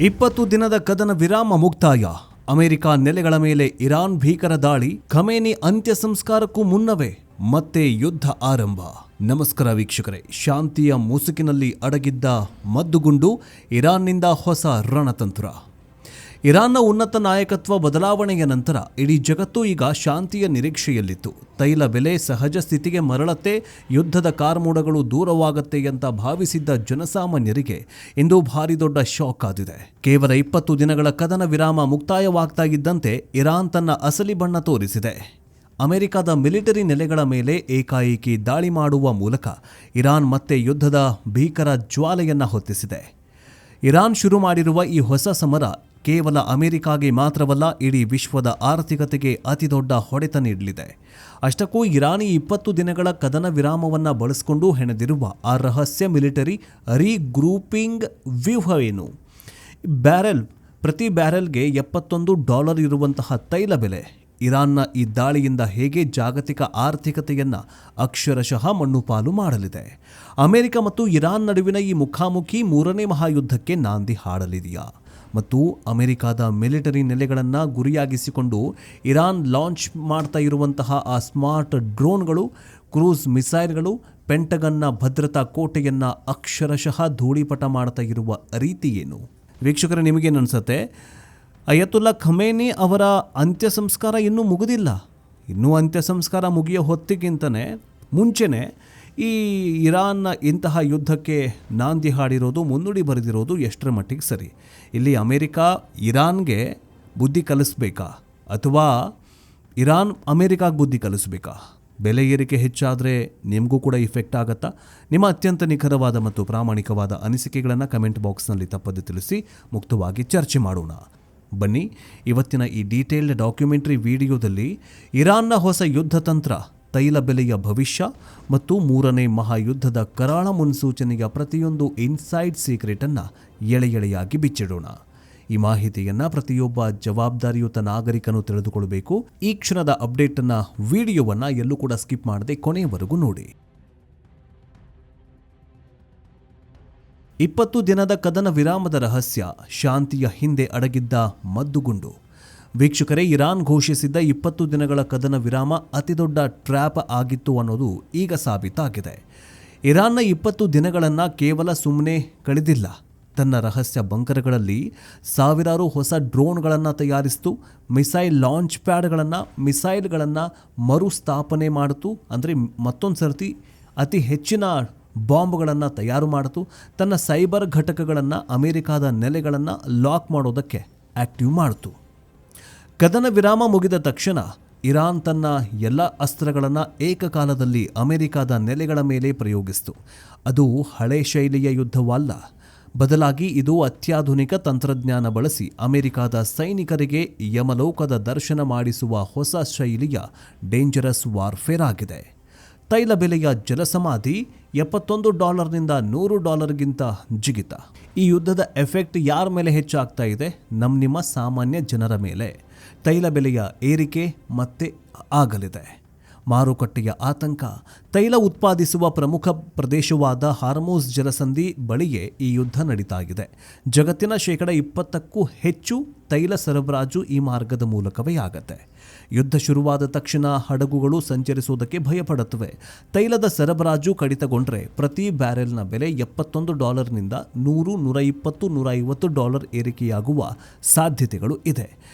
20 ದಿನದ ಕದನ ವಿರಾಮ ಮುಕ್ತಾಯ. ಅಮೆರಿಕ ನೆಲೆಗಳ ಮೇಲೆ ಇರಾನ್ ಭೀಕರ ದಾಳಿ. ಖಮೇನಿ ಅಂತ್ಯ ಸಂಸ್ಕಾರಕ್ಕೂ ಮುನ್ನವೇ ಮತ್ತೆ ಯುದ್ಧ ಆರಂಭ. ನಮಸ್ಕಾರ ವೀಕ್ಷಕರೇ. ಶಾಂತಿಯ ಮುಸುಕಿನಲ್ಲಿ ಅಡಗಿದ್ದ ಮದ್ದುಗುಂಡು, ಇರಾನ್ನಿಂದ ಹೊಸ ರಣತಂತ್ರ. ಇರಾನ್ನ ಉನ್ನತ ನಾಯಕತ್ವ ಬದಲಾವಣೆಯ ನಂತರ ಇಡೀ ಜಗತ್ತು ಈಗ ಶಾಂತಿಯ ನಿರೀಕ್ಷೆಯಲ್ಲಿತ್ತು. ತೈಲ ಬೆಲೆ ಸಹಜ ಸ್ಥಿತಿಗೆ ಮರಳತ್ತೆ, ಯುದ್ಧದ ಕಾರ್ಮೋಡಗಳು ದೂರವಾಗತ್ತೆ ಅಂತ ಭಾವಿಸಿದ್ದ ಜನಸಾಮಾನ್ಯರಿಗೆ ಇಂದು ಭಾರಿ ದೊಡ್ಡ ಶಾಕ್ ಆದಿದೆ. ಕೇವಲ 20 ದಿನಗಳ ಕದನ ವಿರಾಮ ಮುಕ್ತಾಯವಾಗ್ತಾ ಇದ್ದಂತೆ ಇರಾನ್ ತನ್ನ ಅಸಲಿ ಬಣ್ಣ ತೋರಿಸಿದೆ. ಅಮೆರಿಕದ ಮಿಲಿಟರಿ ನೆಲೆಗಳ ಮೇಲೆ ಏಕಾಏಕಿ ದಾಳಿ ಮಾಡುವ ಮೂಲಕ ಇರಾನ್ ಮತ್ತೆ ಯುದ್ಧದ ಭೀಕರ ಜ್ವಾಲೆಯನ್ನ ಹೊತ್ತಿಸಿದೆ. ಇರಾನ್ ಶುರು ಮಾಡಿರುವ ಈ ಹೊಸ ಸಮರ ಕೇವಲ ಅಮೆರಿಕಾಗೆ ಮಾತ್ರವಲ್ಲ, ಇಡೀ ವಿಶ್ವದ ಆರ್ಥಿಕತೆಗೆ ಅತಿದೊಡ್ಡ ಹೊಡೆತ ನೀಡಲಿದೆ. ಅಷ್ಟಕ್ಕೂ ಇರಾನಿ 20 ದಿನಗಳ ಕದನ ವಿರಾಮವನ್ನು ಬಳಸಿಕೊಂಡು ಹೆಣೆದಿರುವ ಆ ರಹಸ್ಯ ಮಿಲಿಟರಿ ರೀಗ್ರೂಪಿಂಗ್ ವ್ಯೂಹವೇನು? ಪ್ರತಿ ಬ್ಯಾರೆಲ್ಗೆ $71 ಇರುವಂತಹ ತೈಲ ಬೆಲೆ ಇರಾನ್ನ ಈ ದಾಳಿಯಿಂದ ಹೇಗೆ ಜಾಗತಿಕ ಆರ್ಥಿಕತೆಯನ್ನು ಅಕ್ಷರಶಃ ಮಣ್ಣುಪಾಲು ಮಾಡಲಿದೆ? ಅಮೆರಿಕ ಮತ್ತು ಇರಾನ್ ನಡುವಿನ ಈ ಮುಖಾಮುಖಿ 3ನೇ ಮಹಾಯುದ್ಧಕ್ಕೆ ನಾಂದಿ ಹಾಡಲಿದೆಯಾ? ಮತ್ತು ಅಮೆರಿಕದ ಮಿಲಿಟರಿ ನೆಲೆಗಳನ್ನು ಗುರಿಯಾಗಿಸಿಕೊಂಡು ಇರಾನ್ ಲಾಂಚ್ ಮಾಡ್ತಾ ಇರುವಂತಹ ಆ ಸ್ಮಾರ್ಟ್ ಡ್ರೋನ್ಗಳು, ಕ್ರೂಸ್ ಮಿಸೈಲ್ಗಳು ಪೆಂಟಗನ್ನ ಭದ್ರತಾ ಕೋಟೆಯನ್ನು ಅಕ್ಷರಶಃ ಧೂಳಿಪಟ ಮಾಡ್ತಾ ಇರುವ ರೀತಿ ಏನು? ವೀಕ್ಷಕರೇ, ನಿಮಗೇನು ಅನಿಸುತ್ತೆ? ಅಯತುಲ್ಲಾ ಖಮೇನಿ ಅವರ ಅಂತ್ಯ ಸಂಸ್ಕಾರ ಇನ್ನೂ ಮುಗಿದಿಲ್ಲ. ಇನ್ನೂ ಅಂತ್ಯ ಸಂಸ್ಕಾರ ಮುಗಿಯೋ ಹೊತ್ತಿಗಿಂತಲೇ ಮುಂಚೆನೇ ಈ ಇರಾನ್ನ ಇಂತಹ ಯುದ್ಧಕ್ಕೆ ನಾಂದಿ ಹಾಡಿರೋದು, ಮುನ್ನುಡಿ ಬರೆದಿರೋದು ಎಷ್ಟರ ಮಟ್ಟಿಗೆ ಸರಿ? ಇಲ್ಲಿ ಅಮೆರಿಕ ಇರಾನ್ಗೆ ಬುದ್ಧಿ ಕಲಿಸ್ಬೇಕಾ ಅಥವಾ ಇರಾನ್ ಅಮೆರಿಕಾಗೆ ಬುದ್ಧಿ ಕಲಿಸ್ಬೇಕಾ? ಬೆಲೆ ಏರಿಕೆ ಹೆಚ್ಚಾದರೆ ನಿಮಗೂ ಕೂಡ ಇಫೆಕ್ಟ್ ಆಗುತ್ತಾ? ನಿಮ್ಮ ಅತ್ಯಂತ ನಿಖರವಾದ ಮತ್ತು ಪ್ರಾಮಾಣಿಕವಾದ ಅನಿಸಿಕೆಗಳನ್ನು ಕಮೆಂಟ್ ಬಾಕ್ಸ್ನಲ್ಲಿ ತಪ್ಪದೆ ತಿಳಿಸಿ, ಮುಕ್ತವಾಗಿ ಚರ್ಚೆ ಮಾಡೋಣ. ಬನ್ನಿ, ಇವತ್ತಿನ ಈ ಡೀಟೇಲ್ಡ್ ಡಾಕ್ಯುಮೆಂಟ್ರಿ ವಿಡಿಯೋದಲ್ಲಿ ಇರಾನ್ನ ಹೊಸ ಯುದ್ಧ ತಂತ್ರ, ತೈಲ ಬೆಲೆಯ ಭವಿಷ್ಯ ಮತ್ತು 3ನೇ ಮಹಾಯುದ್ಧದ ಕರಾಳ ಮುನ್ಸೂಚನೆಯ ಪ್ರತಿಯೊಂದು ಇನ್ಸೈಡ್ ಸೀಕ್ರೆಟನ್ನು ಎಳೆಯಾಗಿ ಬಿಚ್ಚಿಡೋಣ. ಈ ಮಾಹಿತಿಯನ್ನು ಪ್ರತಿಯೊಬ್ಬ ಜವಾಬ್ದಾರಿಯುತ ನಾಗರಿಕನು ತಿಳಿದುಕೊಳ್ಳಬೇಕು. ಈ ಕ್ಷಣದ ಅಪ್ಡೇಟನ್ನು, ವಿಡಿಯೋವನ್ನು ಎಲ್ಲೂ ಕೂಡ ಸ್ಕಿಪ್ ಮಾಡದೆ ಕೊನೆಯವರೆಗೂ ನೋಡಿ. 20 ದಿನದ ಕದನ ವಿರಾಮದ ರಹಸ್ಯ, ಶಾಂತಿಯ ಹಿಂದೆ ಅಡಗಿದ್ದ ಮದ್ದುಗುಂಡು. ವೀಕ್ಷಕರೇ, ಇರಾನ್ ಘೋಷಿಸಿದ್ದ 20 ದಿನಗಳ ಕದನ ವಿರಾಮ ಅತಿದೊಡ್ಡ ಟ್ರ್ಯಾಪ್ ಆಗಿತ್ತು ಅನ್ನೋದು ಈಗ ಸಾಬೀತಾಗಿದೆ. ಇರಾನ್ನ 20 ದಿನಗಳನ್ನು ಕೇವಲ ಸುಮ್ಮನೆ ಕಳೆದಿಲ್ಲ. ತನ್ನ ರಹಸ್ಯ ಬಂಕರ್ಗಳಲ್ಲಿ ಸಾವಿರಾರು ಹೊಸ ಡ್ರೋನ್ಗಳನ್ನು ತಯಾರಿಸಿತು, ಮಿಸೈಲ್ ಲಾಂಚ್ ಮಿಸೈಲ್ಗಳನ್ನು ಮರುಸ್ಥಾಪನೆ ಮಾಡಿತು. ಅಂದರೆ ಮತ್ತೊಂದು ಸರ್ತಿ ಅತಿ ಹೆಚ್ಚಿನ ಬಾಂಬ್ಗಳನ್ನು ತಯಾರು ಮಾಡಿತು. ತನ್ನ ಸೈಬರ್ ಘಟಕಗಳನ್ನು ಅಮೆರಿಕದ ನೆಲೆಗಳನ್ನು ಲಾಕ್ ಮಾಡೋದಕ್ಕೆ ಆಕ್ಟಿವ್ ಮಾಡಿತು. ಕದನ ವಿರಾಮ ಮುಗಿದ ತಕ್ಷಣ ಇರಾನ್ ತನ್ನ ಎಲ್ಲ ಅಸ್ತ್ರಗಳನ್ನು ಏಕಕಾಲದಲ್ಲಿ ಅಮೆರಿಕದ ನೆಲೆಗಳ ಮೇಲೆ ಪ್ರಯೋಗಿಸಿತು. ಅದು ಹಳೆ ಶೈಲಿಯ ಯುದ್ಧವಲ್ಲ, ಬದಲಾಗಿ ಇದು ಅತ್ಯಾಧುನಿಕ ತಂತ್ರಜ್ಞಾನ ಬಳಸಿ ಅಮೆರಿಕದ ಸೈನಿಕರಿಗೆ ಯಮಲೋಕದ ದರ್ಶನ ಮಾಡಿಸುವ ಹೊಸ ಶೈಲಿಯ ಡೇಂಜರಸ್ ವಾರ್ಫೇರ್ ಆಗಿದೆ. ತೈಲ ಬೆಲೆಯ ಜಲಸಮಾಧಿ $71ನಿಂದ $100ಗಿಂತ ಜಿಗಿತ. ಈ ಯುದ್ಧದ ಎಫೆಕ್ಟ್ ಯಾರ ಮೇಲೆ ಹೆಚ್ಚಾಗ್ತಾ ಇದೆ? ನಿಮ್ಮ ಸಾಮಾನ್ಯ ಜನರ ಮೇಲೆ. ತೈಲ ಬೆಲೆಯ ಏರಿಕೆ ಮತ್ತೆ ಆಗಲಿದೆ. ಮಾರುಕಟ್ಟೆಯ ಆತಂಕ. ತೈಲ ಉತ್ಪಾದಿಸುವ ಪ್ರಮುಖ ಪ್ರದೇಶವಾದ ಹಾರ್ಮುಜ್ ಜಲಸಂಧಿ ಬಳಿಯೇ ಈ ಯುದ್ಧ ನಡೀತಾ ಇದೆ. ಜಗತ್ತಿನ 20%ಕ್ಕೂ ಹೆಚ್ಚು ತೈಲ ಸರಬರಾಜು ಈ ಮಾರ್ಗದ ಮೂಲಕವೇ ಆಗತ್ತೆ. ಯುದ್ಧ ಶುರುವಾದ ತಕ್ಷಣ ಹಡಗುಗಳು ಸಂಚರಿಸುವುದಕ್ಕೆ ಭಯಪಡುತ್ತವೆ. ತೈಲದ ಸರಬರಾಜು ಕಡಿತಗೊಂಡ್ರೆ ಪ್ರತಿ ಬ್ಯಾರೆಲ್ನ ಬೆಲೆ $71ನಿಂದ $100, $120, $150 ಏರಿಕೆಯಾಗುವ ಸಾಧ್ಯತೆಗಳು ಇದೆ.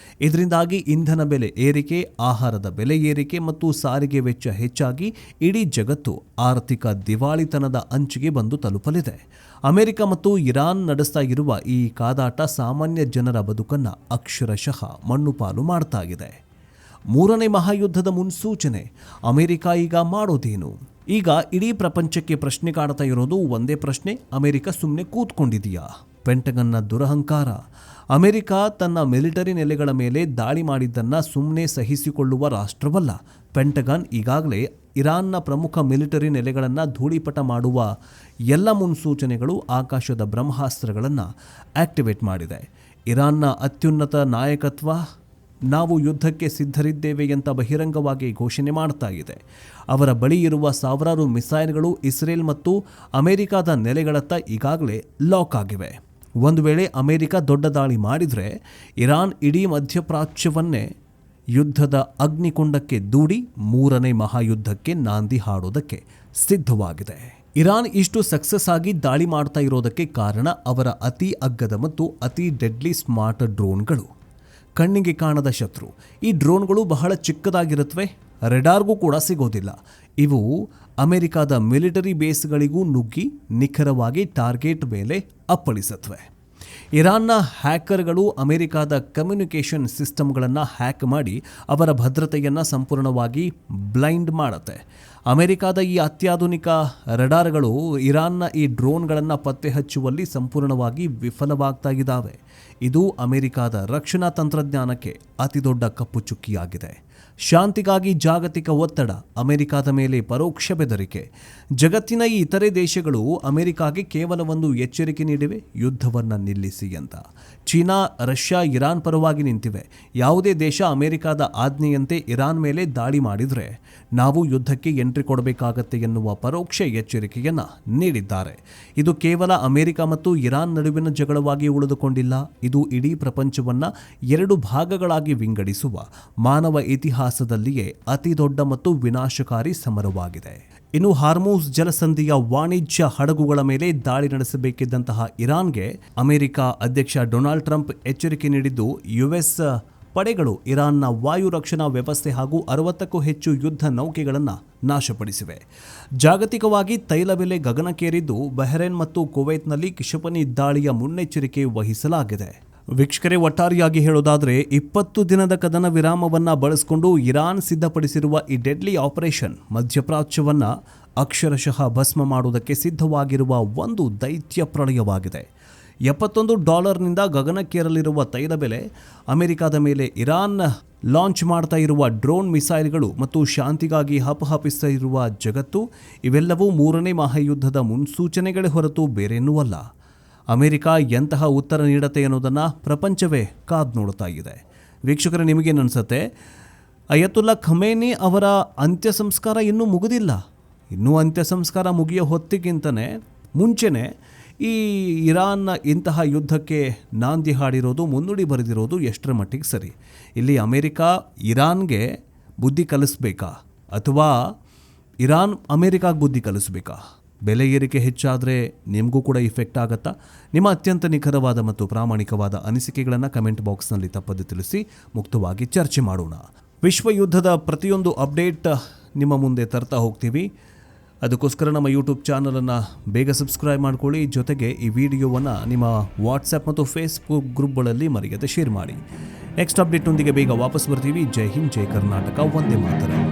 ಇದರಿಂದಾಗಿ ಇಂಧನ ಬೆಲೆ ಏರಿಕೆ, ಆಹಾರದ ಬೆಲೆ ಏರಿಕೆ ಮತ್ತು ಸಾರಿಗೆ ವೆಚ್ಚ ಹೆಚ್ಚಾಗಿ ಇಡೀ ಜಗತ್ತು ಆರ್ಥಿಕ ದಿವಾಳಿತನದ ಅಂಚಿಗೆ ಬಂದು ತಲುಪಲಿದೆ. ಅಮೆರಿಕ ಮತ್ತು ಇರಾನ್ ನಡೆಸ್ತಾ ಇರುವ ಈ ಕಾದಾಟ ಸಾಮಾನ್ಯ ಜನರ ಬದುಕನ್ನು ಅಕ್ಷರಶಃ ಮಣ್ಣುಪಾಲು ಮಾಡ್ತಾ ಇದೆ. 3ನೇ ಮಹಾಯುದ್ಧದ ಮುನ್ಸೂಚನೆ. ಅಮೆರಿಕ ಈಗ ಮಾಡೋದೇನು? ಈಗ ಇಡೀ ಪ್ರಪಂಚಕ್ಕೆ ಪ್ರಶ್ನೆ ಕಾಡ್ತಾ ಇರೋದು ಒಂದೇ ಪ್ರಶ್ನೆ: ಅಮೆರಿಕ ಸುಮ್ಮನೆ ಕೂತ್ಕೊಂಡಿದೆಯಾ? ಪೆಂಟಗನ್ನ ದುರಹಂಕಾರ. ಅಮೆರಿಕ ತನ್ನ ಮಿಲಿಟರಿ ನೆಲೆಗಳ ಮೇಲೆ ದಾಳಿ ಮಾಡಿದ್ದನ್ನು ಸುಮ್ಮನೆ ಸಹಿಸಿಕೊಳ್ಳುವ ರಾಷ್ಟ್ರವಲ್ಲ. ಪೆಂಟಗನ್ ಈಗಾಗಲೇ ಇರಾನ್ನ ಪ್ರಮುಖ ಮಿಲಿಟರಿ ನೆಲೆಗಳನ್ನು ಧೂಳಿಪಟ ಮಾಡುವ ಎಲ್ಲ ಮುನ್ಸೂಚನೆಗಳು, ಆಕಾಶದ ಬ್ರಹ್ಮಾಸ್ತ್ರಗಳನ್ನು ಆಕ್ಟಿವೇಟ್ ಮಾಡಿದೆ. ಇರಾನ್ನ ಅತ್ಯುನ್ನತ ನಾಯಕತ್ವ ನಾವು ಯುದ್ಧಕ್ಕೆ ಸಿದ್ಧರಿದ್ದೇವೆ ಅಂತ ಬಹಿರಂಗವಾಗಿ ಘೋಷಣೆ ಮಾಡ್ತಾ ಇದೆ. ಅವರ ಬಳಿ ಇರುವ ಸಾವಿರಾರು ಮಿಸೈಲ್ಗಳು ಇಸ್ರೇಲ್ ಮತ್ತು ಅಮೆರಿಕದ ನೆಲೆಗಳತ್ತ ಈಗಾಗಲೇ ಲಾಕ್ ಆಗಿವೆ. ಒಂದು ವೇಳೆ ಅಮೆರಿಕ ದೊಡ್ಡ ದಾಳಿ ಮಾಡಿದರೆ ಇರಾನ್ ಇಡೀ ಮಧ್ಯಪ್ರಾಚ್ಯವನ್ನೇ ಯುದ್ಧದ ಅಗ್ನಿಕುಂಡಕ್ಕೆ ದೂಡಿ ಮೂರನೇ ಮಹಾಯುದ್ಧಕ್ಕೆ ನಾಂದಿ ಹಾಡೋದಕ್ಕೆ ಸಿದ್ಧವಾಗಿದೆ. ಇರಾನ್ ಇಷ್ಟು ಸಕ್ಸಸ್ ಆಗಿ ದಾಳಿ ಮಾಡ್ತಾ ಇರೋದಕ್ಕೆ ಕಾರಣ ಅವರ ಅತಿ ಅಗ್ಗದ ಮತ್ತು ಅತಿ ಡೆಡ್ಲಿ ಸ್ಮಾರ್ಟ್ ಡ್ರೋನ್ಗಳು. ಕಣ್ಣಿಗೆ ಕಾಣದ ಶತ್ರು. ಈ ಡ್ರೋನ್ಗಳು ಬಹಳ ಚಿಕ್ಕದಾಗಿರುತ್ತವೆ, ರೆಡಾರ್ಗೂ ಕೂಡ ಸಿಗೋದಿಲ್ಲ. ಇವು ಅಮೆರಿಕದ ಮಿಲಿಟರಿ ಬೇಸ್ಗಳಿಗೂ ನುಗ್ಗಿ ನಿಖರವಾಗಿ ಟಾರ್ಗೆಟ್ ಮೇಲೆ ಅಪ್ಪಳಿಸುತ್ತವೆ. ಇರಾನ್ನ ಹ್ಯಾಕರ್ಗಳು ಅಮೆರಿಕದ ಕಮ್ಯುನಿಕೇಷನ್ ಸಿಸ್ಟಮ್ಗಳನ್ನು ಹ್ಯಾಕ್ ಮಾಡಿ ಅವರ ಭದ್ರತೆಯನ್ನು ಸಂಪೂರ್ಣವಾಗಿ ಬ್ಲೈಂಡ್ ಮಾಡುತ್ತೆ. ಅಮೆರಿಕದ ಈ ಅತ್ಯಾಧುನಿಕ ರಡಾರ್ಗಳು ಇರಾನ್ನ ಈ ಡ್ರೋನ್ಗಳನ್ನು ಪತ್ತೆ ಹಚ್ಚುವಲ್ಲಿ ಸಂಪೂರ್ಣವಾಗಿ ವಿಫಲವಾಗ್ತಾ ಇದ್ದಾವೆ. ಇದು ಅಮೆರಿಕದ ರಕ್ಷಣಾ ತಂತ್ರಜ್ಞಾನಕ್ಕೆ ಅತಿದೊಡ್ಡ ಕಪ್ಪು ಚುಕ್ಕಿಯಾಗಿದೆ. ಶಾಂತಿಗಾಗಿ ಜಾಗತಿಕ ಒತ್ತಡ, ಅಮೆರಿಕದ ಮೇಲೆ ಪರೋಕ್ಷ ಬೆದರಿಕೆ. ಜಗತ್ತಿನ ಈ ಇತರೆ ದೇಶಗಳು ಅಮೆರಿಕಾಗೆ ಕೇವಲ ಒಂದು ಎಚ್ಚರಿಕೆ ನೀಡಿವೆ, ಯುದ್ಧವನ್ನು ನಿಲ್ಲಿಸಿ ಅಂತ. ಚೀನಾ, ರಷ್ಯಾ, ಇರಾನ್ ಪರವಾಗಿ ನಿಂತಿವೆ. ಯಾವುದೇ ದೇಶ ಅಮೆರಿಕದ ಆಜ್ಞೆಯಂತೆ ಇರಾನ್ ಮೇಲೆ ದಾಳಿ ಮಾಡಿದರೆ ನಾವು ಯುದ್ಧಕ್ಕೆ ಎಂಟ್ರಿ ಕೊಡಬೇಕಾಗತ್ತೆ ಎನ್ನುವ ಪರೋಕ್ಷ ಎಚ್ಚರಿಕೆಯನ್ನು ನೀಡಿದ್ದಾರೆ. ಇದು ಕೇವಲ ಅಮೆರಿಕ ಮತ್ತು ಇರಾನ್ ನಡುವಿನ ಜಗಳವಾಗಿ ಉಳಿದುಕೊಂಡಿಲ್ಲ. ಇದು ಇಡೀ ಪ್ರಪಂಚವನ್ನು ಎರಡು ಭಾಗಗಳಾಗಿ ವಿಂಗಡಿಸುವ ಮಾನವ ಇತಿಹಾಸದಲ್ಲಿಯೇ ಅತಿ ದೊಡ್ಡ ಮತ್ತು ವಿನಾಶಕಾರಿ ಸಮರವಾಗಿದೆ. ಇನ್ನು ಹಾರ್ಮುಜ್ ಜಲಸಂಧಿಯ ವಾಣಿಜ್ಯ ಹಡಗುಗಳ ಮೇಲೆ ದಾಳಿ ನಡೆಸಬೇಕಿದ್ದಂತಹ ಇರಾನ್ಗೆ ಅಮೆರಿಕ ಅಧ್ಯಕ್ಷ ಡೊನಾಲ್ಡ್ ಟ್ರಂಪ್ ಎಚ್ಚರಿಕೆ ನೀಡಿದ್ದು, ಯುಎಸ್ ಪಡೆಗಳು ಇರಾನ್ನ ವಾಯು ರಕ್ಷಣಾ ವ್ಯವಸ್ಥೆ ಹಾಗೂ 60ಕ್ಕೂ ಹೆಚ್ಚು ಯುದ್ಧ ನೌಕೆಗಳನ್ನು ನಾಶಪಡಿಸಿವೆ. ಜಾಗತಿಕವಾಗಿ ತೈಲ ಬೆಲೆ ಗಗನಕ್ಕೇರಿದ್ದು, ಬಹ್ರೇನ್ ಮತ್ತು ಕುವೈತ್ನಲ್ಲಿ ಕ್ಷಿಪಣಿ ದಾಳಿಯ ಮುನ್ನೆಚ್ಚರಿಕೆ ವಹಿಸಲಾಗಿದೆ. ವೀಕ್ಷಕರೇ, ಒಟ್ಟಾರೆಯಾಗಿ ಹೇಳೋದಾದರೆ 20 ದಿನದ ಕದನ ವಿರಾಮವನ್ನು ಬಳಸಿಕೊಂಡು ಇರಾನ್ ಸಿದ್ಧಪಡಿಸಿರುವ ಈ ಡೆಡ್ಲಿ ಆಪರೇಷನ್ ಮಧ್ಯಪ್ರಾಚ್ಯವನ್ನು ಅಕ್ಷರಶಃ ಭಸ್ಮ ಮಾಡುವುದಕ್ಕೆ ಸಿದ್ಧವಾಗಿರುವ ಒಂದು ದೈತ್ಯ ಪ್ರಳಯವಾಗಿದೆ. $71 ಗಗನಕ್ಕೇರಲಿರುವ ತೈಲ ಬೆಲೆ, ಅಮೆರಿಕದ ಮೇಲೆ ಇರಾನ್ ಲಾಂಚ್ ಮಾಡ್ತಾ ಇರುವ ಡ್ರೋನ್ ಮಿಸೈಲ್ಗಳು ಮತ್ತು ಶಾಂತಿಗಾಗಿ ಹಪಹಪಿಸ್ತಾ ಇರುವ ಜಗತ್ತು, ಇವೆಲ್ಲವೂ ಮೂರನೇ ಮಹಾಯುದ್ಧದ ಮುನ್ಸೂಚನೆಗಳೇ ಹೊರತು ಬೇರೇನೂ ಅಲ್ಲ. ಅಮೆರಿಕ ಎಂತಹ ಉತ್ತರ ನೀಡುತ್ತೆ ಅನ್ನೋದನ್ನು ಪ್ರಪಂಚವೇ ಕಾದು ನೋಡ್ತಾ ಇದೆ. ವೀಕ್ಷಕರೇ, ನಿಮಗೇನು ಅನಿಸುತ್ತೆ? ಅಯತುಲ್ಲಾ ಖಮೇನಿ ಅವರ ಅಂತ್ಯ ಸಂಸ್ಕಾರ ಇನ್ನೂ ಮುಗಿದಿಲ್ಲ. ಇನ್ನೂ ಅಂತ್ಯ ಸಂಸ್ಕಾರ ಮುಗಿಯೋ ಹೊತ್ತಿಗಿಂತಲೇ ಮುಂಚೆನೇ ಈ ಇರಾನ್ ಇಂತಹ ಯುದ್ಧಕ್ಕೆ ನಾಂದಿ ಹಾಡಿರೋದು, ಮುನ್ನುಡಿ ಬರೆದಿರೋದು ಎಷ್ಟರ ಮಟ್ಟಿಗೆ ಸರಿ? ಇಲ್ಲಿ ಅಮೆರಿಕ ಇರಾನ್ಗೆ ಬುದ್ಧಿ ಕಲಿಸ್ಬೇಕಾ ಅಥವಾ ಇರಾನ್ ಅಮೆರಿಕಾಗೆ ಬುದ್ಧಿ ಕಲಿಸ್ಬೇಕಾ? ಬೆಲೆ ಏರಿಕೆ ಹೆಚ್ಚಾದರೆ ನಿಮಗೂ ಕೂಡ ಇಫೆಕ್ಟ್ ಆಗುತ್ತಾ? ನಿಮ್ಮ ಅತ್ಯಂತ ನಿಖರವಾದ ಮತ್ತು ಪ್ರಾಮಾಣಿಕವಾದ ಅನಿಸಿಕೆಗಳನ್ನು ಕಮೆಂಟ್ ಬಾಕ್ಸ್ನಲ್ಲಿ ತಪ್ಪದೆ ತಿಳಿಸಿ, ಮುಕ್ತವಾಗಿ ಚರ್ಚೆ ಮಾಡೋಣ. ವಿಶ್ವ ಯುದ್ಧದ ಪ್ರತಿಯೊಂದು ಅಪ್ಡೇಟ್ ನಿಮ್ಮ ಮುಂದೆ ತರ್ತಾ ಹೋಗ್ತೀವಿ. ಅದಕ್ಕೋಸ್ಕರ ನಮ್ಮ ಯೂಟ್ಯೂಬ್ ಚಾನಲನ್ನು ಬೇಗ ಸಬ್ಸ್ಕ್ರೈಬ್ ಮಾಡ್ಕೊಳ್ಳಿ. ಜೊತೆಗೆ ಈ ವಿಡಿಯೋವನ್ನು ನಿಮ್ಮ ವಾಟ್ಸಪ್ ಮತ್ತು ಫೇಸ್ಬುಕ್ ಗ್ರೂಪ್ಗಳಲ್ಲಿ ಮರೆಯದೆ ಶೇರ್ ಮಾಡಿ. ನೆಕ್ಸ್ಟ್ ಅಪ್ಡೇಟ್ನೊಂದಿಗೆ ಬೇಗ ವಾಪಸ್ ಬರ್ತೀವಿ. ಜೈ ಹಿಂದ್, ಜೈ ಕರ್ನಾಟಕ, ವಂದೇ ಮಾತರಂ.